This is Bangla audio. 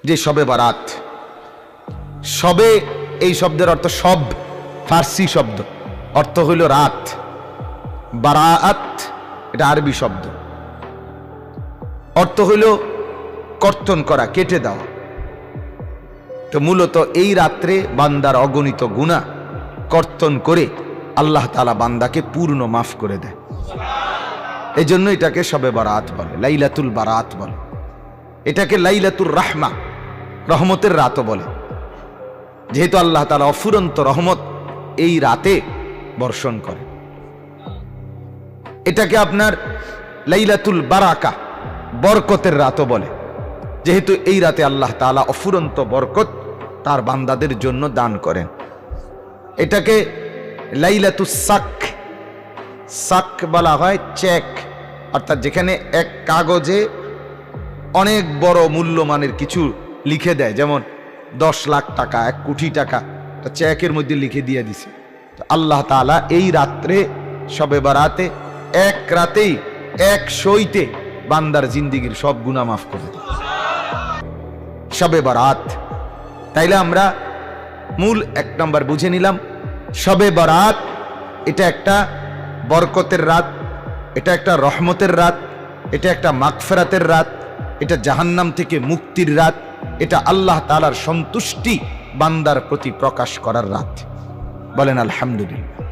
যে শবে বারাত। শবে এই শব্দের অর্থ সব, ফার্সি শব্দ, অর্থ হইল রাত। বারাআত এটা আরবি শব্দ, অর্থ হইল কর্তন করা, কেটে দেওয়া। তো মূলত এই রাত্রে বান্দার অগণিত গুনাহ কর্তন করে আল্লাহ তাআলা বান্দাকে পূর্ণ মাফ করে দেয়। এই জন্য এটাকে শবে বারাত বলে, লাইলাতুল বারাত বলে। এটাকে লাইলাতুর রাহমা, রহমতের রাতও বলে, যেহেতু আল্লাহ তাআলা অফুরন্ত রহমত এই রাতে বর্ষণ করে। এটাকে আপনার লাইলাতুল বারাকা, বরকতের রাতও বলে, যেহেতু এই রাতে আল্লাহ তাআলা অফুরন্ত বরকত তার বান্দাদের জন্য দান করেন। এটাকে লাইলাতুস সাক, সাক বলা হয় চেক, অর্থাৎ যেখানে এক কাগজে অনেক বড় মূল্যমানের কিছু লিখে দেয়, যেমন 10 লাখ টাকা, 1 কোটি টাকা চেকের মধ্যে লিখে দিয়ে দিছে। আল্লাহ তাআলা এই রাত্রে শবে বারাতে এক রাতেই, এক শোইতে বান্দার জিন্দিগির সব গুনাহ মাফ করে দেয়। শবে বারাত। তাইলে আমরা মূল 1 নম্বর বুঝে নিলাম, শবে বারাত এটা একটা বরকতের রাত, এটা একটা রহমতের রাত, এটা একটা মাগফিরাতের রাত, এটা জাহান্নাম থেকে মুক্তির রাত, এটা আল্লাহ তাআলার সন্তুষ্টি বান্দার প্রতি প্রকাশ করার রাত। বলেন আলহামদুলিল্লাহ।